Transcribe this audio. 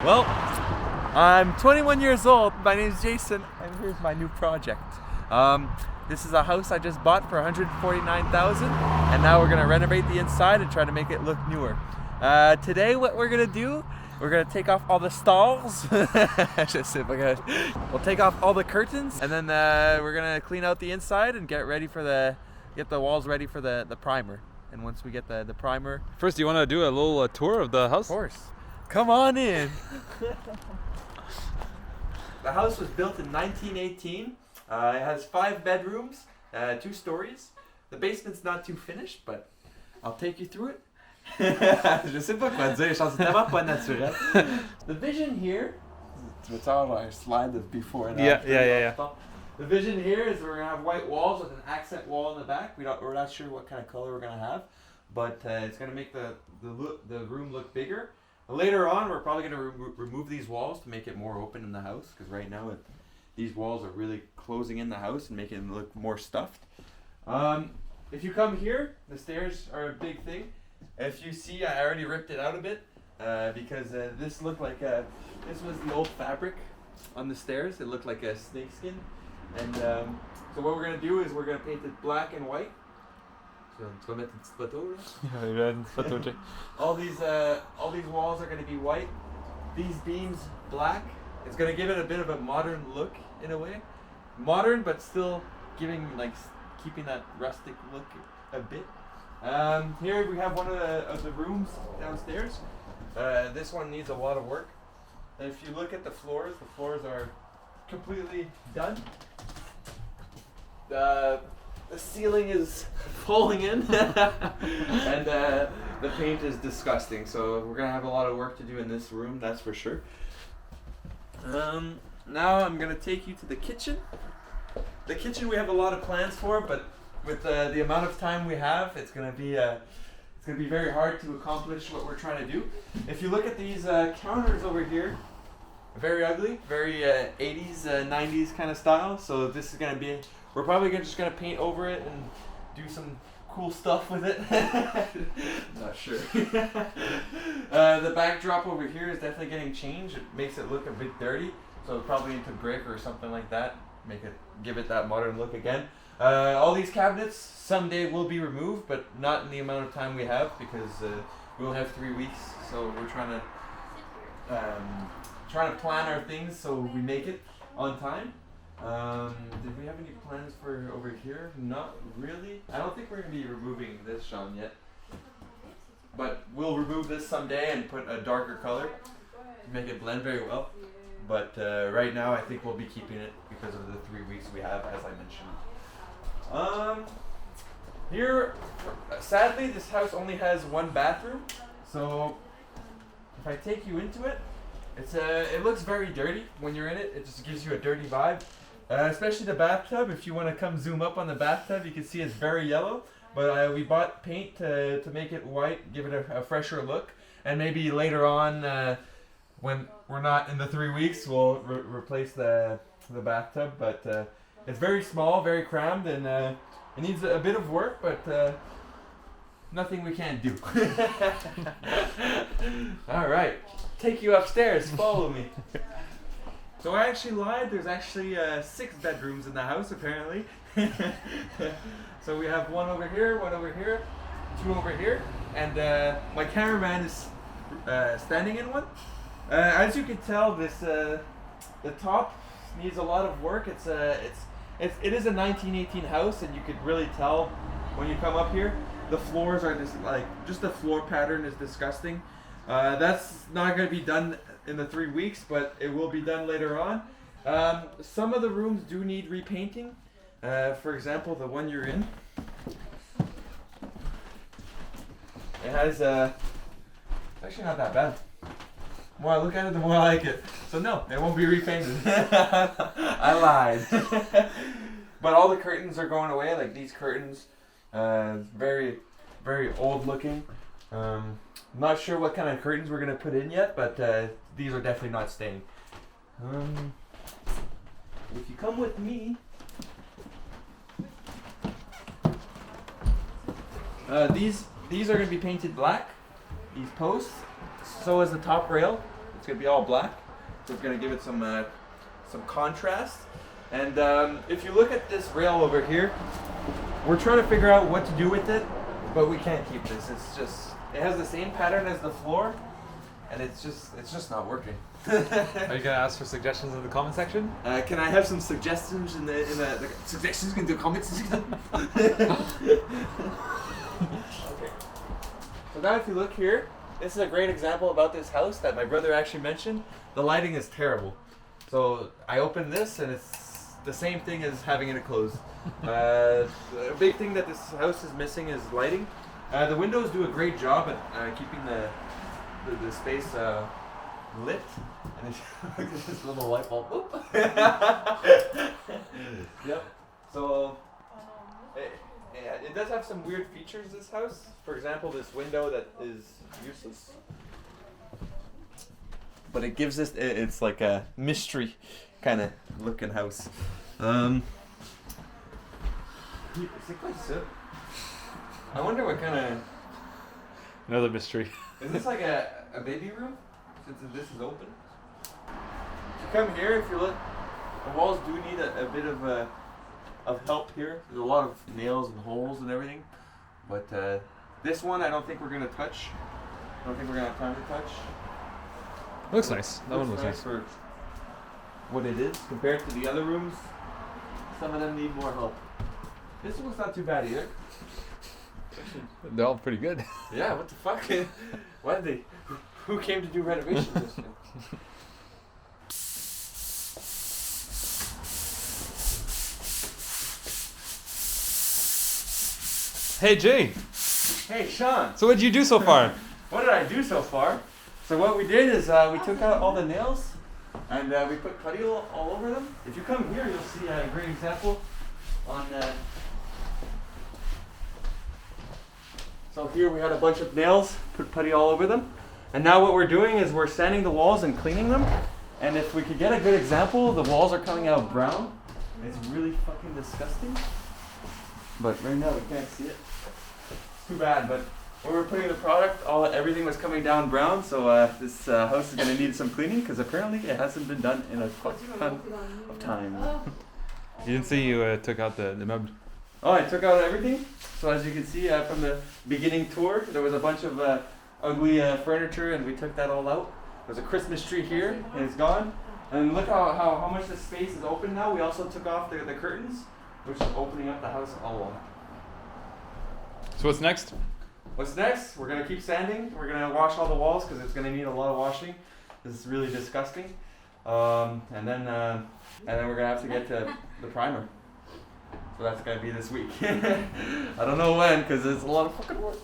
Well, I'm 21 years old. My name's Jason, and here's my new project. This is a house I just bought for $149,000, and now we're gonna renovate the inside and try to make it look newer. Today, what we're gonna do, we're gonna take off all the stalls. We'll take off all the curtains, and then we're gonna clean out the inside and get the walls ready for the primer. And once we get the primer, First, do you want to do a little tour of the house? of course. Come on in. The house was built in 1918. It has 5 bedrooms, 2 stories. The basement's not too finished, but I'll take you through it. Je sais pas quoi dire, je pense que c'est tellement pas naturel. The vision here, tu veux savoir our slide of before and after? Yeah. The vision here is we're gonna have white walls with an accent wall in the back. We're not sure what kind of color we're gonna have, but it's gonna make the room look bigger. Later on, we're probably going to remove these walls to make it more open in the house, because right now these walls are really closing in the house and making it look more stuffed. If you come here, the stairs are a big thing. If you see, I already ripped it out a bit because this looked like this was the old fabric on the stairs. It looked like a snakeskin, and so what we're going to do is we're going to paint it black and white. Tu vas mettre une petite photo là? All these walls are going to be white. These beams black. It's going to give it a bit of a modern look in a way. Modern, but still keeping that rustic look a bit. Here we have one of the rooms downstairs. This one needs a lot of work. And if you look at the floors are completely done. The ceiling is falling in, and the paint is disgusting. So we're gonna have a lot of work to do in this room, that's for sure. Now I'm gonna take you to the kitchen. The kitchen we have a lot of plans for, but with the amount of time we have, it's gonna be very hard to accomplish what we're trying to do. If you look at these counters over here, very ugly, very 80s, 90s kind of style. So this is gonna be. We're probably just gonna paint over it and do some cool stuff with it. Not sure. The backdrop over here is definitely getting changed. It makes it look a bit dirty, so probably into brick or something like that. Give it that modern look again. All these cabinets someday will be removed, but not in the amount of time we have, because we'll have 3 weeks. So we're trying to plan our things so we make it on time. Did we have any plans for over here? Not really. I don't think we're going to be removing this, Sean, yet. But we'll remove this someday and put a darker color to make it blend very well. But right now I think we'll be keeping it because of the 3 weeks we have, as I mentioned. Here, sadly, this house only has 1 bathroom. So if I take you into it, it looks very dirty when you're in it. It just gives you a dirty vibe. Especially the bathtub. If you want to come zoom up on the bathtub, you can see it's very yellow. But we bought paint to make it white, give it a fresher look. And maybe later on, when we're not in the 3 weeks, we'll replace the bathtub. But it's very small, very crammed, and it needs a bit of work, but nothing we can't do. All right, take you upstairs. Follow me. So I actually lied. There's actually 6 bedrooms in the house, apparently. So we have 1 over here, 1 over here, 2 over here, and my cameraman is standing in one. As you can tell, the top needs a lot of work. It is a 1918 house, and you could really tell when you come up here. The floors are just the floor pattern is disgusting. That's not going to be done in the 3 weeks, but it will be done later on. Some of the rooms do need repainting. For example, the one you're in. It has actually not that bad. The more I look at it, the more I like it. So no, it won't be repainted. I lied. But all the curtains are going away, like these curtains. Very, very old looking. Not sure what kind of curtains we're going to put in yet, but these are definitely not staying. If you come with me, these are going to be painted black, these posts. So is the top rail. It's gonna be all black. So it's gonna give it some contrast. And if you look at this rail over here, we're trying to figure out what to do with it, but we can't keep this. It has the same pattern as the floor, and it's just not working. Are you gonna ask for suggestions in the comment section? Can I have some suggestions in the suggestions in the comments section? Okay. So now if you look here, this is a great example about this house that my brother actually mentioned. The lighting is terrible. So I opened this and it's the same thing as having it closed. A big thing that this house is missing is lighting. The windows do a great job at keeping the space lit. And look at this little light bulb. Oop. Yep. So it does have some weird features, this house. For example, this window that is useless. But it gives this, it's like a mystery kind of looking house. I wonder what kind of... Another mystery. Is this like a baby room? Since this is open? If you come here, if you look, the walls do need a bit of help here. There's a lot of nails and holes and everything. But this one I don't think we're going to touch. I don't think we're going to have time to touch. Looks nice. That one looks nice. For what it is compared to the other rooms. Some of them need more help. This one's not too bad either. They're all pretty good. Yeah, what the fuck? Why did they? Who came to do renovations this year? Hey Jay, Hey Sean, so what did you do so far? what did I do so far? So what we did is we took out all the nails and we put putty all over them. If you come here, you'll see a great example on. So here we had a bunch of nails, put putty all over them. And now what we're doing is we're sanding the walls and cleaning them. And if we could get a good example, the walls are coming out brown. It's really fucking disgusting. But right now we can't see it. It's too bad, but when we were putting the product, everything was coming down brown. So this house is going to need some cleaning because apparently it hasn't been done in a fuck ton of time. You didn't see you took out the meubles. Oh, I took out everything. So as you can see from the beginning tour, there was a bunch of ugly furniture and we took that all out. There's a Christmas tree here and it's gone. And look how much the space is open now. We also took off the curtains, which is opening up the house all along. So what's next? What's next? We're going to keep sanding. We're going to wash all the walls because it's going to need a lot of washing. This is really disgusting. And then we're going to have to get to the primer. So that's going to be this week. I don't know when because it's a lot of fucking work.